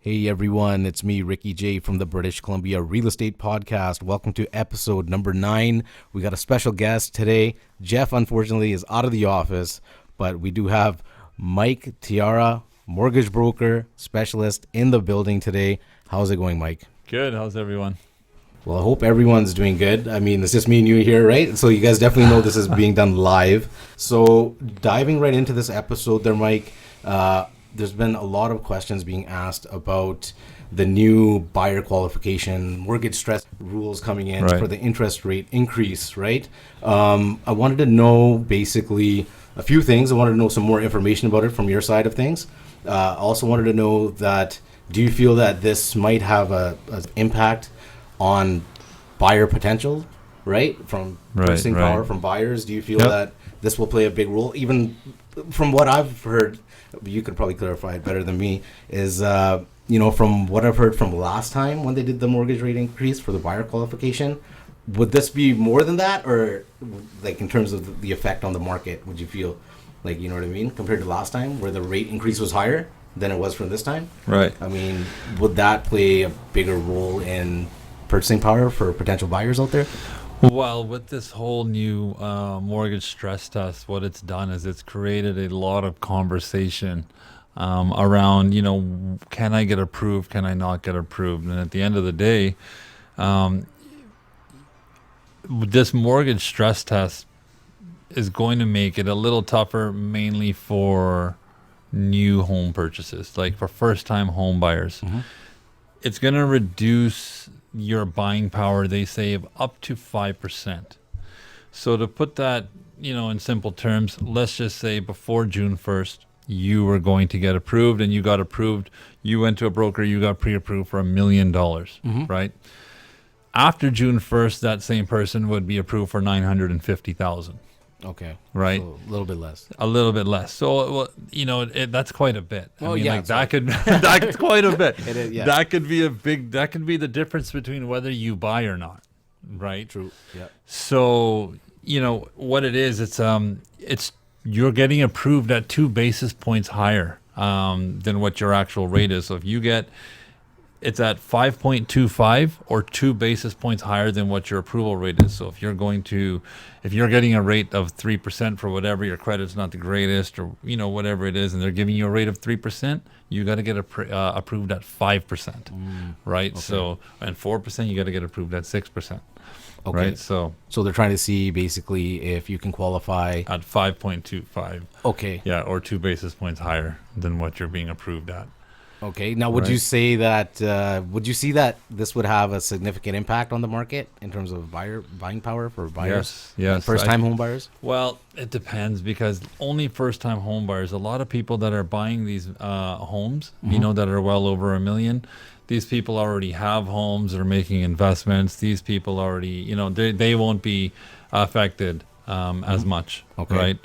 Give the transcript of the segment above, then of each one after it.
Hey everyone, it's me, Ricky J from the British Columbia Real Estate Podcast. Welcome to episode number 9. We got a special guest today. Jeff, unfortunately, is out of the office, but we do have Mike Thiara, mortgage broker, specialist in the building today. How's it going, Mike? Good. How's everyone? Well, I hope everyone's doing good. I mean, it's just me and you here, right? So you guys definitely know this is being done live. So diving right into this episode there, Mike, there's been a lot of questions being asked about the new buyer qualification, mortgage stress rules coming in for the interest rate increase, right? I wanted to know basically a few things. I wanted to know some more information about it from your side of things. I also wanted to know that, do you feel that this might have an impact on buyer potential, right? From purchasing power from buyers? Do you feel that this will play a big role? Even from what I've heard, you could probably clarify it better than me, is, from what I've heard from last time when they did the mortgage rate increase for the buyer qualification, would this be more than that? Or like in terms of the effect on the market, would you feel like, you know what I mean, compared to last time where the rate increase was higher than it was from this time? Right. I mean, would that play a bigger role in purchasing power for potential buyers out there? Well, with this whole new mortgage stress test, what it's done is it's created a lot of conversation around, can I get approved? Can I not get approved? And at the end of the day, this mortgage stress test is going to make it a little tougher, mainly for new home purchases, like for first-time home buyers. Mm-hmm. It's going to reduce your buying power, they say, of up to 5%. So to put that, in simple terms, let's just say before June 1st, you were going to get approved and you got approved. You went to a broker, you got pre-approved for $1 million, right? After June 1st, that same person would be approved for $950,000. Okay. Right. So a little bit less. A little bit less. So, that's quite a bit. That's quite a bit. It is, yeah. That could be the difference between whether you buy or not. Right. True. Yeah. So, what it is, it's you're getting approved at 2 basis points higher than what your actual rate is. So if you get, it's at 5.25 or 2 basis points higher than what your approval rate is. So if you're getting a rate of 3% for whatever, your credit's not the greatest, or whatever it is, and they're giving you a rate of 3%, you got to get approved at 5%, right? Okay. So, and 4%, you got to get approved at 6%. Okay. Right. So they're trying to see basically if you can qualify at 5.25. Okay. Yeah, or 2 basis points higher than what you're being approved at. Okay. Now, would you say that, would you see that this would have a significant impact on the market in terms of buying power for buyers? Yes. First-time home buyers? Well, it depends, because only first-time home buyers, a lot of people that are buying these homes, that are well over $1 million, these people already have homes, they're making investments. These people already, they won't be affected as much, right?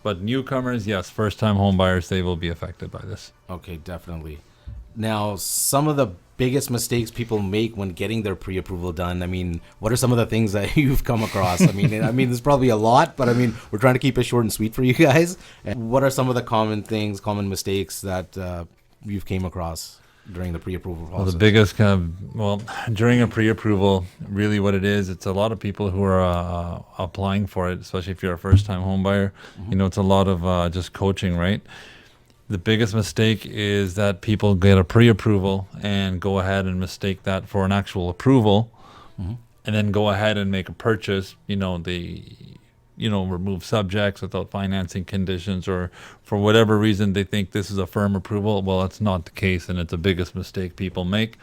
But newcomers, yes, first-time home buyers, they will be affected by this. Okay, definitely. Now, some of the biggest mistakes people make when getting their pre-approval done, I mean, what are some of the things that you've come across? I mean, there's probably a lot, but we're trying to keep it short and sweet for you guys. And what are some of the common mistakes that you've came across during the pre-approval process? Well, the biggest during a pre-approval, really what it is, it's a lot of people who are applying for it, especially if you're a first-time home buyer. It's a lot of just coaching, right? The biggest mistake is that people get a pre-approval and go ahead and mistake that for an actual approval, and then go ahead and make a purchase. They remove subjects without financing conditions, or for whatever reason they think this is a firm approval. Well, it's not the case, and it's the biggest mistake people make.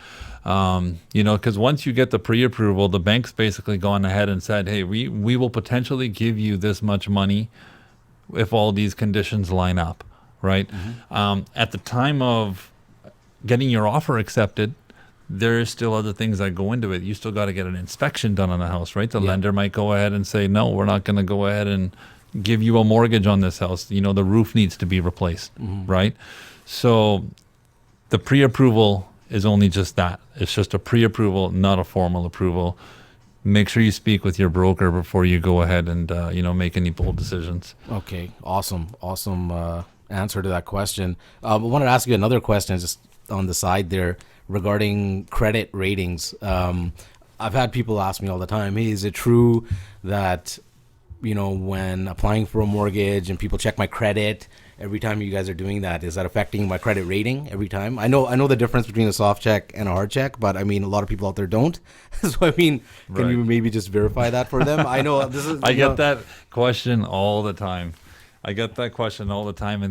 Because once you get the pre-approval, the bank's basically gone ahead and said, hey, we will potentially give you this much money if all these conditions line up. Right. At the time of getting your offer accepted, there is still other things that go into it. You still got to get an inspection done on the house, right? The lender might go ahead and say, no, we're not going to go ahead and give you a mortgage on this house. The roof needs to be replaced, right? So the pre-approval is only just that. It's just a pre-approval, not a formal approval. Make sure you speak with your broker before you go ahead and, make any bold decisions. Okay. Awesome answer to that question. I wanted to ask you another question. Just on the side there regarding credit ratings. I've had people ask me all the time, hey, is it true that, when applying for a mortgage and people check my credit, every time you guys are doing that, is that affecting my credit rating every time? I know the difference between a soft check and a hard check, but I mean, a lot of people out there don't. So I mean, can you maybe just verify that for them? I know this is. I get that question all the time. And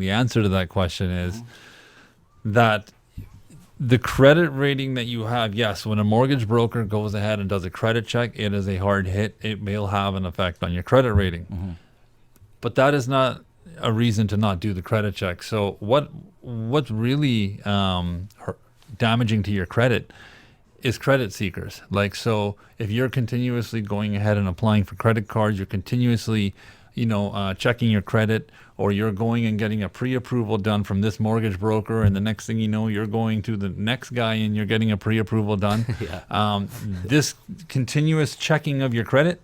the answer to that question is that the credit rating that you have, yes, when a mortgage broker goes ahead and does a credit check, it is a hard hit. It will have an effect on your credit rating. But that is not a reason to not do the credit check. So what's really damaging to your credit is credit seekers. Like, so if you're continuously going ahead and applying for credit cards, you're continuously checking your credit, or you're going and getting a pre-approval done from this mortgage broker, and the next thing you know, you're going to the next guy and you're getting a pre-approval done. This continuous checking of your credit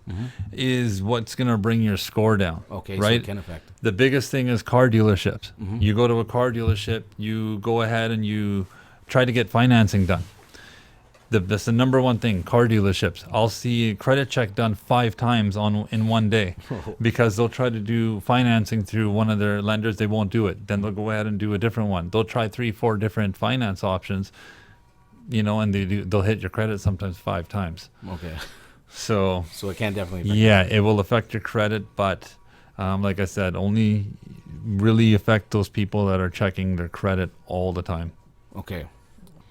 is what's going to bring your score down. Okay, right? So it can affect. The biggest thing is car dealerships. You go to a car dealership, you go ahead and you try to get financing done. That's the number one thing, car dealerships. I'll see a credit check done 5 times in one day because they'll try to do financing through one of their lenders. They won't do it. Then they'll go ahead and do a different one. They'll try 3-4 different finance options, and they'll hit your credit sometimes 5 times. Okay. So it can definitely affect yeah, it will affect your credit, but like I said, only really affect those people that are checking their credit all the time. Okay.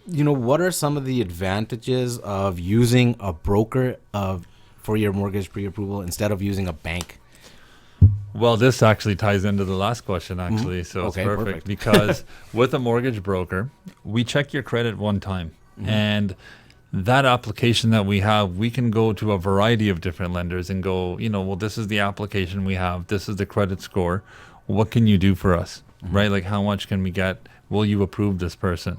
What are some of the advantages of using a broker for your mortgage pre-approval instead of using a bank? Well, this actually ties into the last question, actually. So Okay, it's perfect. perfect. Because with a mortgage broker, we check your credit one time. And that application that we have, we can go to a variety of different lenders and go, well, this is the application we have. This is the credit score. What can you do for us? Right? Like, how much can we get? Will you approve this person?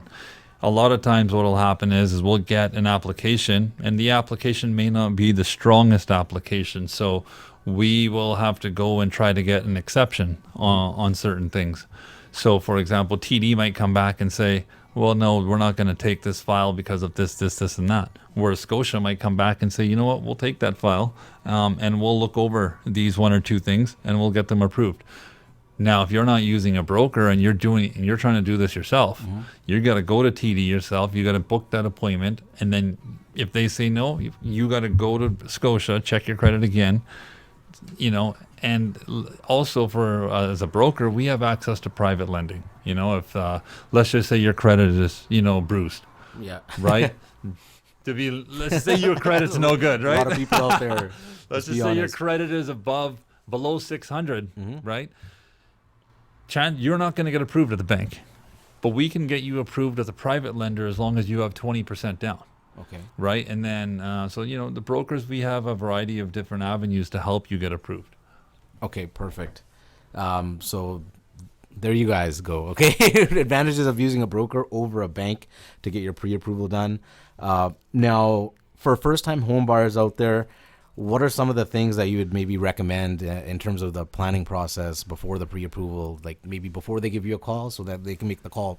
A lot of times what will happen is we'll get an application, and the application may not be the strongest application. So we will have to go and try to get an exception on certain things. So, for example, TD might come back and say, well, no, we're not going to take this file because of this, and that. Whereas Scotia might come back and say, you know what, we'll take that file and we'll look over these 1 or 2 things and we'll get them approved. Now, if you're not using a broker and you're trying to do this yourself, you got to go to TD yourself. You got to book that appointment, and then if they say no, you got to go to Scotia, check your credit again. And also for as a broker, we have access to private lending. If let's just say your credit is bruised, Yeah. right? Let's say your credit's no good, right? A lot of people out there. Let's just say your credit is below 600, right? You're not going to get approved at the bank, but we can get you approved as a private lender as long as you have 20% down. Okay. Right. And then, the brokers, we have a variety of different avenues to help you get approved. Okay, perfect. So there you guys go. Okay. Advantages of using a broker over a bank to get your pre-approval done. Now, for first-time home buyers out there, what are some of the things that you would maybe recommend in terms of the planning process before the pre-approval, like maybe before they give you a call so that they can make the call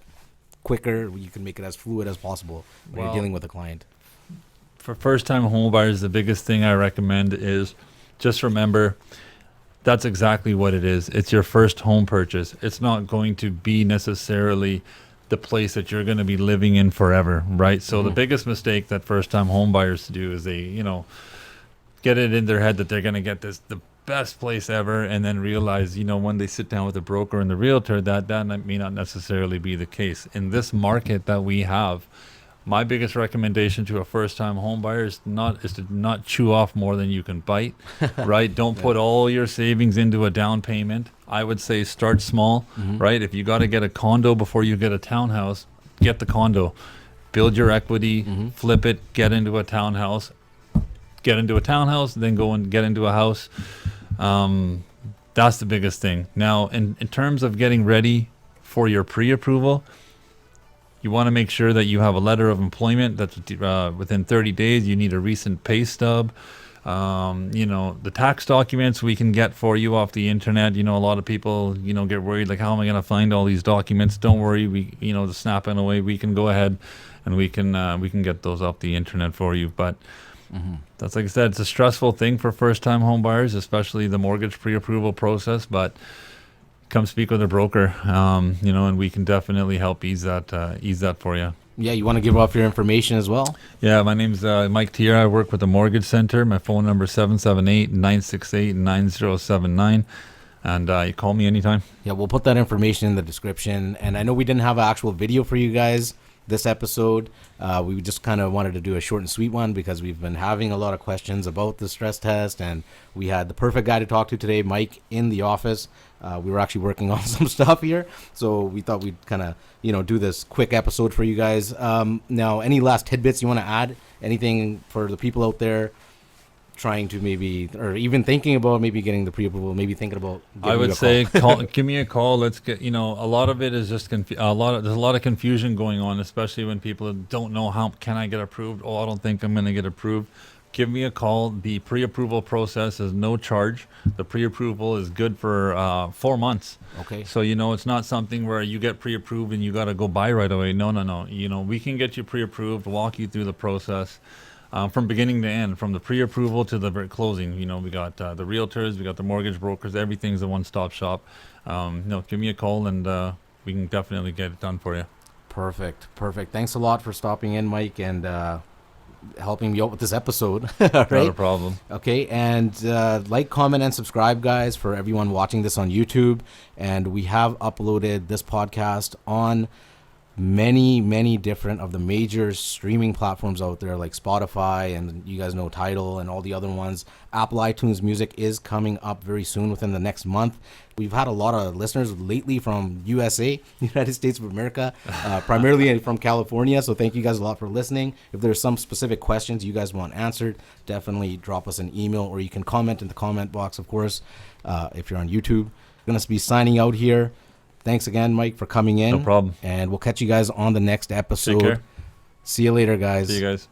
quicker, you can make it as fluid as possible when you're dealing with a client? For first-time home buyers, the biggest thing I recommend is just remember that's exactly what it is. It's your first home purchase. It's not going to be necessarily the place that you're going to be living in forever, right? So the biggest mistake that first-time home buyers do is they, get it in their head that they're going to get the best place ever, and then realize, when they sit down with the broker and the realtor, that may not necessarily be the case. In this market that we have, my biggest recommendation to a first-time home buyer is to not chew off more than you can bite, right? Don't put all your savings into a down payment. I would say start small, right? If you got to get a condo before you get a townhouse, get the condo. Build your equity, flip it, get into a townhouse, then go and get into a house. That's the biggest thing. Now, in terms of getting ready for your pre-approval, you want to make sure that you have a letter of employment that's within 30 days. You need a recent pay stub. The tax documents we can get for you off the internet. A lot of people, get worried, like, how am I going to find all these documents? Don't worry. We, the snapping away, we can go ahead and we can get those off the internet for you. But that's, like I said, it's a stressful thing for first-time home buyers, especially the mortgage pre-approval process. But come speak with a broker, and we can definitely help ease that for you. Yeah, you want to give off your information as well? Yeah, my name's Mike Thiara. I work with the Mortgage Center. My phone number is 778-968-9079. And you call me anytime. Yeah, we'll put that information in the description. And I know we didn't have an actual video for you guys this episode. We just kind of wanted to do a short and sweet one because we've been having a lot of questions about the stress test. And we had the perfect guy to talk to today, Mike, in the office. We were actually working on some stuff here. So we thought we'd kind of, do this quick episode for you guys. Now, any last tidbits you want to add? Anything for the people out there trying to maybe, or even thinking about maybe getting the pre-approval, maybe thinking about I would say give me a call. Let's get, a lot of it is just there's a lot of confusion going on, especially when people don't know how can I get approved. Oh, I don't think I'm going to get approved. Give me a call. The pre-approval process is no charge. The pre-approval is good for 4 months. Okay. So, it's not something where you get pre-approved and you got to go buy right away. No. We can get you pre-approved, walk you through the process from beginning to end, from the pre-approval to the closing. We got the realtors, we got the mortgage brokers. Everything's a one-stop shop. Give me a call and we can definitely get it done for you. Perfect. Thanks a lot for stopping in, Mike, and helping me out with this episode. Right? Not a problem. Okay, and like, comment, and subscribe, guys, for everyone watching this on YouTube. And we have uploaded this podcast on many different of the major streaming platforms out there, like Spotify, and you guys know Tidal and all the other ones. Apple iTunes Music is coming up very soon, within the next month. We've had a lot of listeners lately from USA, United States of America, primarily from California. So thank you guys a lot for listening. If there's some specific questions you guys want answered, definitely drop us an email, or you can comment in the comment box, of course, if you're on YouTube. I'm going to be signing out here. Thanks again, Mike, for coming in. No problem. And we'll catch you guys on the next episode. Take care. See you later, guys. See you guys.